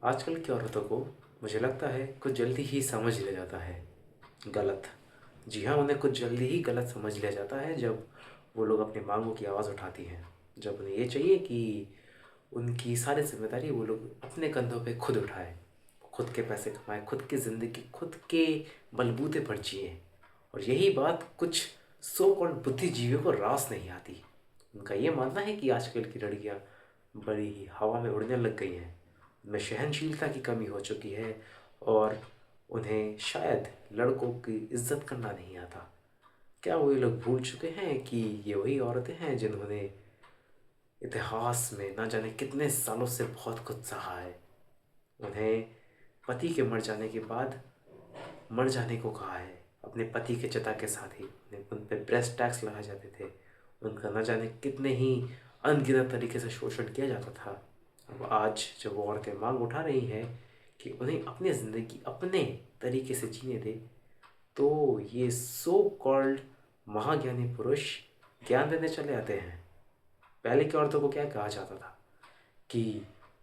आजकल की औरतों को मुझे लगता है कुछ जल्दी ही समझ लिया जाता है गलत। जी हाँ, उन्हें कुछ जल्दी ही गलत समझ लिया जाता है जब वो लोग अपनी मांगों की आवाज़ उठाती हैं। जब उन्हें ये चाहिए कि उनकी सारी जिम्मेदारी वो लोग अपने कंधों पे खुद उठाएं, खुद के पैसे कमाएं, खुद की ज़िंदगी खुद के बलबूते पर जिए। और यही बात कुछ सो कॉल्ड बुद्धिजीवियों को रास नहीं आती। उनका ये मानना है कि आजकल की लड़कियां बड़ी ही हवा में उड़ने लग गई हैं, उनमें सहनशीलता की कमी हो चुकी है और उन्हें शायद लड़कों की इज्जत करना नहीं आता। क्या वो ये लोग भूल चुके हैं कि ये वही औरतें हैं जिन्होंने इतिहास में ना जाने कितने सालों से बहुत कुछ सहा है। उन्हें पति के मर जाने के बाद मर जाने को कहा है अपने पति के चिता के साथ ही। उन पे ब्रेस्ट टैक्स लगाए जाते थे, उनका न जाने कितने ही अनगिनत तरीके से शोषण किया जाता था। अब आज जब वो औरतें मांग उठा रही हैं कि उन्हें अपनी ज़िंदगी अपने तरीके से जीने दे, तो ये सो कॉल्ड महाज्ञानी पुरुष ज्ञान देने चले आते हैं। पहले की औरतों को क्या कहा जाता था कि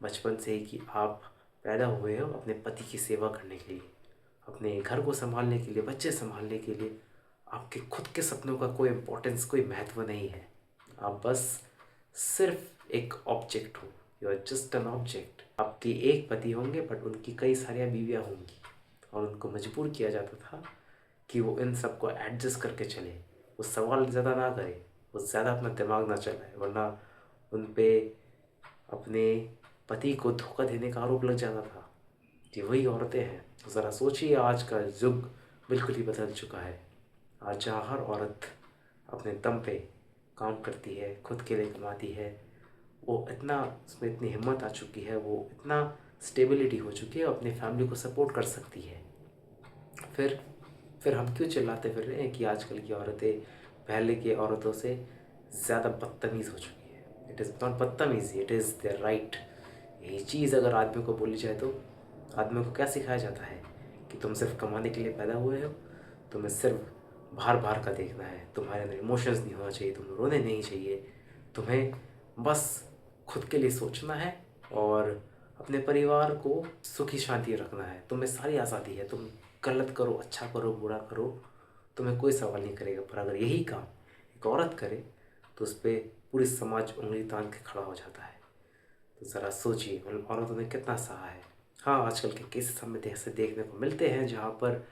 बचपन से ही कि आप पैदा हुए हो अपने पति की सेवा करने के लिए, अपने घर को संभालने के लिए, बच्चे संभालने के लिए। आपके खुद के सपनों का कोई इम्पोर्टेंस, कोई महत्व नहीं है। आप बस सिर्फ एक ऑब्जेक्ट हो। You are just an object. आपके एक पति होंगे बट उनकी कई सारी बीवियाँ होंगी और उनको मजबूर किया जाता था कि वो इन सबको एडजस्ट करके चले, वो सवाल ज़्यादा ना करे, वो ज़्यादा अपना दिमाग ना चलाए, वरना उन पे अपने पति को धोखा देने का आरोप लग जाता था। ये वही औरतें हैं। ज़रा सोचिए, आज का युग बिल्कुल ही बदल चुका है। आज जहाँ हर औरत अपने दम पे काम करती है, खुद के लिए कमाती है, वो इतना, उसमें इतनी हिम्मत आ चुकी है, वो इतना स्टेबिलिटी हो चुकी है, अपनी फैमिली को सपोर्ट कर सकती है। फिर फिर हम क्यों चिल्लाते फिर रहे हैं कि आजकल की औरतें पहले की औरतों से ज़्यादा बदतमीज़ हो चुकी है। इट इज़ नॉट बदतमीज़ी, इट इज़ देयर राइट। यही चीज़ अगर आदमियों को बोली जाए तो आदमियों को क्या सिखाया जाता है कि तुम सिर्फ कमाने के लिए पैदा हुए हो, तुम्हें सिर्फ बाहर बाहर का देखना है, तुम्हारे अंदर इमोशंस नहीं होना चाहिए, तुम्हें रोने नहीं चाहिए, तुम्हें बस खुद के लिए सोचना है और अपने परिवार को सुखी शांति रखना है। तुम्हें सारी आज़ादी है, तुम गलत करो, अच्छा करो, बुरा करो, तुम्हें कोई सवाल नहीं करेगा। पर अगर यही काम एक औरत करे तो उस पर पूरी समाज उंगली तान के खड़ा हो जाता है। तो ज़रा सोचिए, मतलब औरतों ने कितना सहा है। हाँ, आजकल के केसेस हमें ऐसे देखने को मिलते हैं जहाँ पर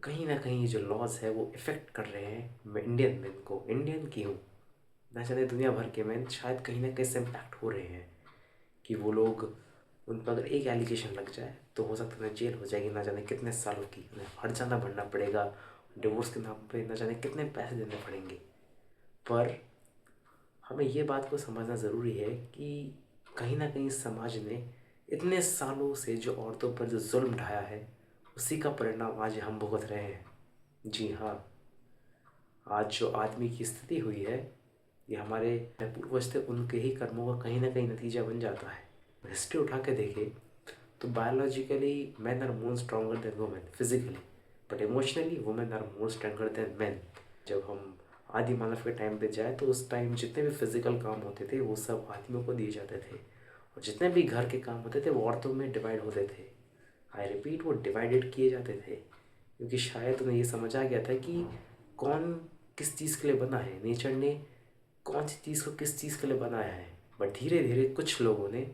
कहीं ना कहीं जो लॉज है वो इफ़ेक्ट कर रहे हैं इंडियन मैन को। इंडियन क्यों, ना जाने दुनिया भर के मैन शायद कहीं ना कहीं से इम्पैक्ट हो रहे हैं कि वो लोग, उन पर अगर एक एलिगेशन लग जाए तो हो सकता है जेल हो जाएगी ना जाने कितने सालों की, उन्हें हट जाना भरना पड़ेगा, डिवोर्स के नाम पे ना जाने कितने पैसे देने पड़ेंगे। पर हमें ये बात को समझना ज़रूरी है कि कहीं ना कहीं समाज ने इतने सालों से जो औरतों पर जो जुल्म ढाया है, उसी का परिणाम आज हम भुगत रहे हैं। जी हाँ, आज जो आदमी की स्थिति हुई है, ये हमारे पूर्वज थे, उनके ही कर्मों का कहीं ना कहीं नतीजा बन जाता है। हिस्ट्री उठा के देखें तो biologically man are more stronger than women physically, but emotionally women are more stronger than man. जब हम आदि मानव के टाइम पे जाए तो उस टाइम जितने भी फिजिकल काम होते थे वो सब आदमियों को दिए जाते थे, और जितने भी घर के काम होते थे वो औरतों में डिवाइड होते थे। आई रिपीट, वो डिवाइडेड किए जाते थे क्योंकि शायद उन्हें ये समझ आ गया था कि कौन किस चीज़ के लिए बना है, नेचर ने कौन सी चीज़ को किस चीज़ के लिए बनाया है। बट धीरे धीरे कुछ लोगों ने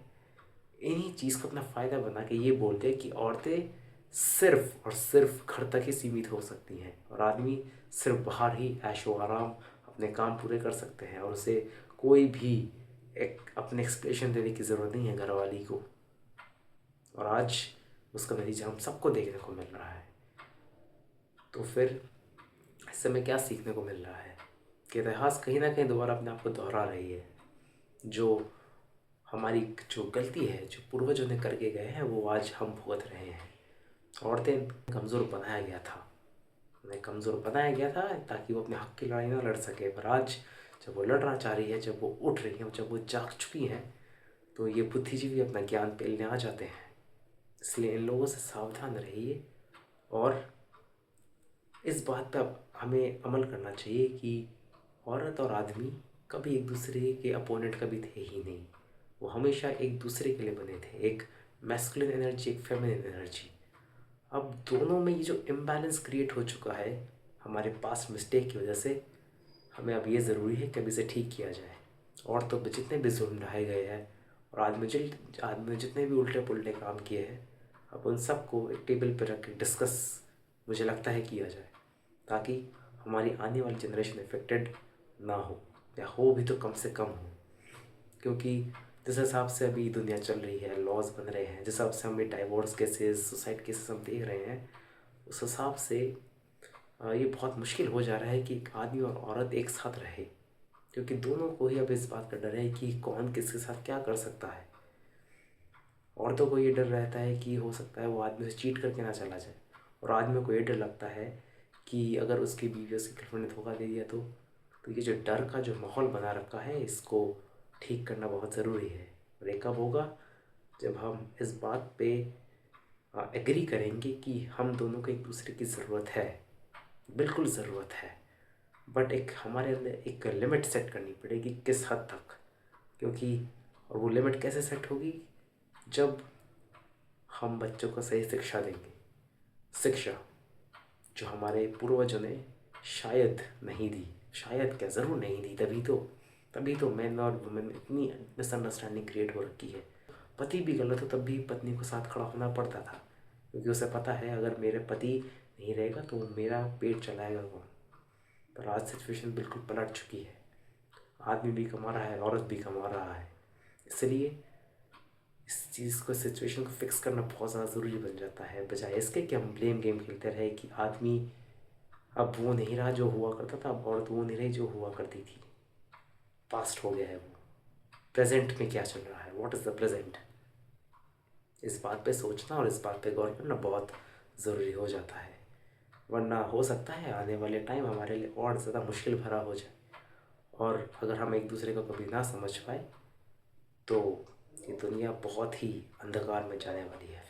इन्हीं चीज़ को अपना फ़ायदा बना के ये बोलते हैं कि औरतें सिर्फ और सिर्फ घर तक ही सीमित हो सकती हैं और आदमी सिर्फ बाहर ही ऐशो आराम अपने काम पूरे कर सकते हैं, और उसे कोई भी एक अपने एक्सप्रेशन देने की ज़रूरत नहीं है घरवाली को। और आज उसका नतीजा हम सबको देखने को मिल रहा है। तो फिर इससे हमें क्या सीखने को मिल रहा है कि इतिहास कहीं ना कहीं दोबारा अपने आप को दोहरा रही है। जो हमारी जो गलती है, जो पूर्वजों ने करके गए हैं, वो आज हम भुगत रहे हैं। औरतें कमज़ोर बनाया गया था, उन्हें कमज़ोर बनाया गया था ताकि वो अपने हक़ की लड़ाई ना लड़ सके। पर आज जब वो लड़ना चाह रही है, जब वो उठ रही हैं, जब वो जाग चुकी हैं, तो ये बुद्धिजीवी अपना ज्ञान पेलने आ जाते हैं। इसलिए इन लोगों से सावधान रहिए और इस बात पर हमें अमल करना चाहिए कि औरत और आदमी कभी एक दूसरे के अपोनेंट कभी थे ही नहीं। वो हमेशा एक दूसरे के लिए बने थे, एक मैस्कुलिन एनर्जी, एक फेमिनिन एनर्जी। अब दोनों में ये जो इम्बैलेंस क्रिएट हो चुका है हमारे पास्ट मिस्टेक की वजह से, हमें अब ये ज़रूरी है कि अब इसे ठीक किया जाए। और तो जितने भी जुल्म ढाए गए हैं और आदमी जितने भी उल्टे पुल्टे काम किए हैं, अब उन सब को एक टेबल पर रख के डिस्कस मुझे लगता है किया जाए, ताकि हमारी आने वाली जनरेशन इफेक्टेड ना हो, या हो भी तो कम से कम हो। क्योंकि जिस हिसाब से अभी दुनिया चल रही है, लॉज बन रहे हैं, जिस हिसाब से हमें डाइवोर्स केसेस, सुसाइड केसेस हम देख रहे हैं, उस हिसाब से ये बहुत मुश्किल हो जा रहा है कि एक आदमी और औरत एक साथ रहे। क्योंकि दोनों को ही अब इस बात का डर है कि कौन किसके साथ क्या कर सकता है। औरतों को ये डर रहता है कि हो सकता है वो आदमी से चीट करके ना चला जाए, और आदमियों को ये डर लगता है कि अगर उसकी बीवी उसकी गर्लफ्रेंड ने धोखा दे दिया तो ये जो डर का जो माहौल बना रखा है, इसको ठीक करना बहुत ज़रूरी है। और ये कब होगा? जब हम इस बात पे एग्री करेंगे कि हम दोनों को एक दूसरे की ज़रूरत है, बिल्कुल ज़रूरत है, बट एक हमारे अंदर एक लिमिट सेट करनी पड़ेगी, किस हद तक। क्योंकि और वो लिमिट कैसे सेट होगी? जब हम बच्चों को सही शिक्षा देंगे। शिक्षा जो हमारे पूर्वजों ने शायद नहीं दी, शायद क्या ज़रूर नहीं दी, तभी तो मैन और वुमेन में इतनी मिसअंडरस्टैंडिंग क्रिएट हो रखी है। पति भी गलत हो तब भी पत्नी को साथ खड़ा होना पड़ता था, क्योंकि उसे पता है अगर मेरे पति नहीं रहेगा तो मेरा पेट चलाएगा कौन। पर आज सिचुएशन बिल्कुल पलट चुकी है, आदमी भी कमा रहा है, औरत भी कमा रहा है। इसलिए इस चीज़ को, सिचुएशन को फिक्स करना बहुत ज़्यादा ज़रूरी बन जाता है, बजाय इसके कि हम ब्लेम गेम खेलते रहे कि आदमी अब वो नहीं रहा जो हुआ करता था, अब औरत वो नहीं रही जो हुआ करती थी। पास्ट हो गया है वो। प्रेजेंट में क्या चल रहा है, व्हाट इज़ द प्रेजेंट? इस बात पे सोचना और इस बात पे गौर करना बहुत ज़रूरी हो जाता है, वरना हो सकता है आने वाले टाइम हमारे लिए और ज़्यादा मुश्किल भरा हो जाए। और अगर हम एक दूसरे को कभी ना समझ पाए तो ये दुनिया बहुत ही अंधकार में जाने वाली है।